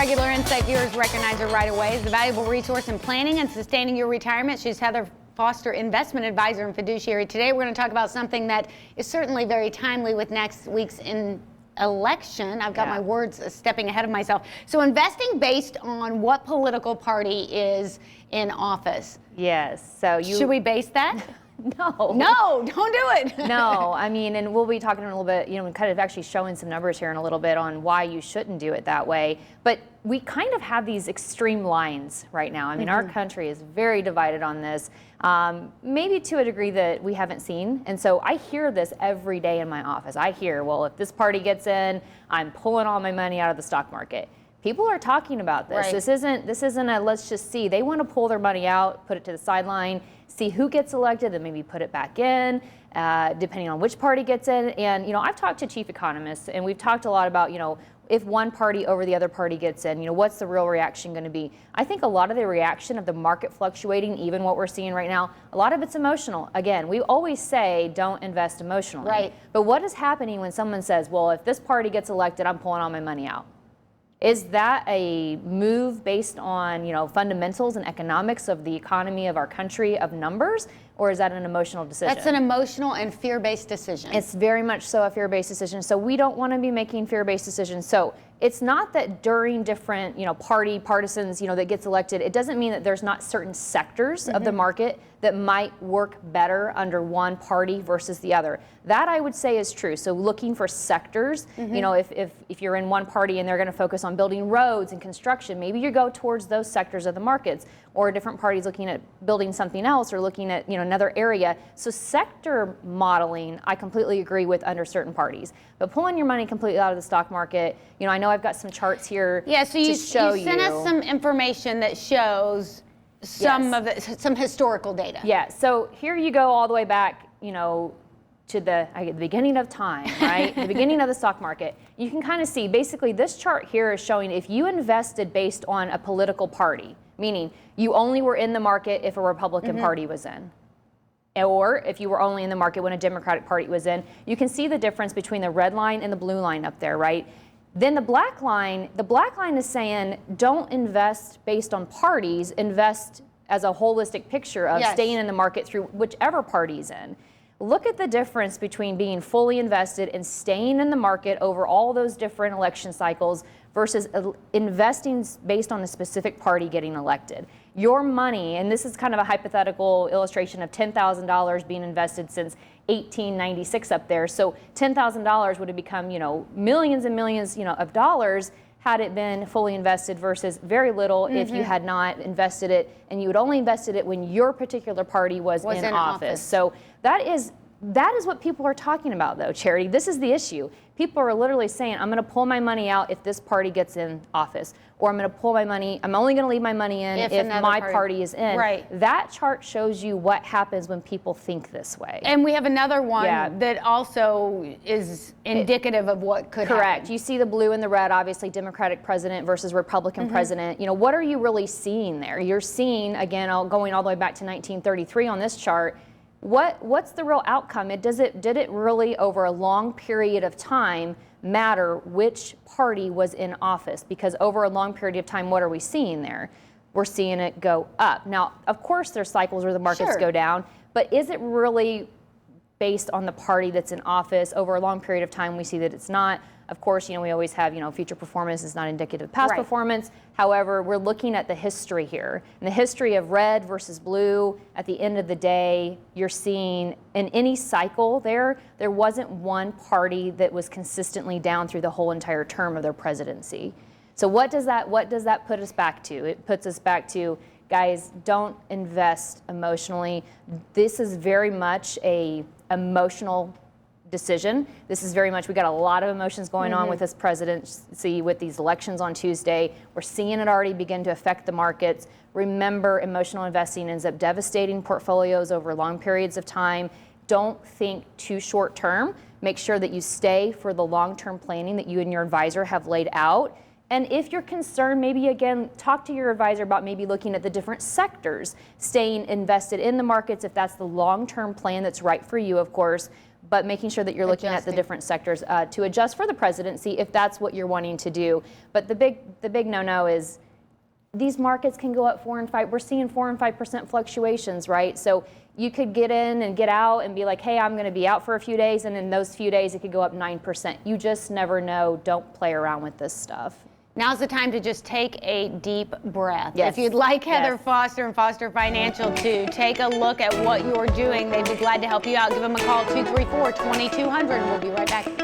Regular Insight viewers recognize her right away as a valuable resource in planning and sustaining your retirement. She's Heather Foster, investment advisor and fiduciary. Today we're going to talk about something that is certainly very timely with next week's election. I've got my words stepping ahead of myself. So investing based on what political party is in office. Yes. So should we base that? No. No, don't do it. No, I mean, and we'll be talking in a little bit, kind of actually showing some numbers here in a little bit on why you shouldn't do it that way. But we kind of have these extreme lines right now. I mean, our country is very divided on this, maybe to a degree that we haven't seen. And so I hear this every day in my office. I hear, well, if this party gets in, I'm pulling all my money out of the stock market. People are talking about this. Right. This isn't a let's just see. They want to pull their money out, put it to the sideline, see who gets elected, then maybe put it back in, depending on which party gets in. And, I've talked to chief economists, and we've talked a lot about, if one party over the other party gets in, what's the real reaction going to be? I think a lot of the reaction of the market fluctuating, even what we're seeing right now, a lot of it's emotional. Again, we always say don't invest emotionally. Right. But what is happening when someone says, well, if this party gets elected, I'm pulling all my money out? Is that a move based on, fundamentals and economics of the economy of our country, of numbers, or is that an emotional decision? That's an emotional and fear-based decision. It's very much so a fear-based decision. So we don't want to be making fear-based decisions. So it's not that during different, partisans, that gets elected, it doesn't mean that there's not certain sectors of the market that might work better under one party versus the other. That I would say is true. So looking for sectors, if you're in one party and they're going to focus on building roads and construction, maybe you go towards those sectors of the markets, or a different party's looking at building something else or looking at, another area. So sector modeling, I completely agree with under certain parties. But pulling your money completely out of the stock market, I know I've got some charts here to show you. Sent us some information that shows some historical data. Yeah, so here you go all the way back, to the beginning of time, right? The beginning of the stock market. You can kind of see, basically this chart here is showing if you invested based on a political party, meaning you only were in the market if a Republican Party was in, or if you were only in the market when a Democratic Party was in. You can see the difference between the red line and the blue line up there, right? Then the black line is saying don't invest based on parties, invest as a holistic picture of staying in the market through whichever party's in. Look at the difference between being fully invested and staying in the market over all those different election cycles versus investing based on a specific party getting elected. Your money, and this is kind of a hypothetical illustration of $10,000 being invested since 1896 up there. So $10,000 would have become, millions and millions, of dollars had it been fully invested versus very little if you had not invested it, and you had only invested it when your particular party was in office. So that is what people are talking about, though, Charity. This is the issue. People are literally saying, I'm going to pull my money out if this party gets in office, or I'm going to pull my money, I'm only going to leave my money in if my party is in. Right. That chart shows you what happens when people think this way. And we have another one that also is indicative of what could happen. You see the blue and the red, obviously Democratic president versus Republican president. What are you really seeing there? You're seeing, again, going all the way back to 1933 on this chart, what's the real outcome? Did it really over a long period of time matter which party was in office? Because over a long period of time, what are we seeing there? We're seeing it go up. Now, of course, there's cycles where the markets go down, but is it really based on the party that's in office? Over a long period of time, we see that it's not. Of course, we always have, future performance is not indicative of past performance. However, we're looking at the history here. And the history of red versus blue, at the end of the day, you're seeing in any cycle there wasn't one party that was consistently down through the whole entire term of their presidency. So what does that put us back to? It puts us back to, guys, don't invest emotionally. This is very much a emotional decision. This is very much, we got a lot of emotions going on with this presidency, with these elections on Tuesday. We're seeing it already begin to affect the markets. Remember, emotional investing ends up devastating portfolios over long periods of time. Don't think too short term. Make sure that you stay for the long-term planning that you and your advisor have laid out. And if you're concerned, maybe again, talk to your advisor about maybe looking at the different sectors, staying invested in the markets if that's the long-term plan that's right for you, of course. but making sure that you're looking at the different sectors to adjust for the presidency if that's what you're wanting to do. But the big no-no is these markets can go up 4 and 5. We're seeing 4 and 5% fluctuations, right? So you could get in and get out and be like, hey, I'm going to be out for a few days, and in those few days it could go up 9%. You just never know. Don't play around with this stuff. Now's the time to just take a deep breath. Yes. If you'd like Heather Yes. Foster and Foster Financial to take a look at what you're doing, they'd be glad to help you out. Give them a call, 234-2200. We'll be right back.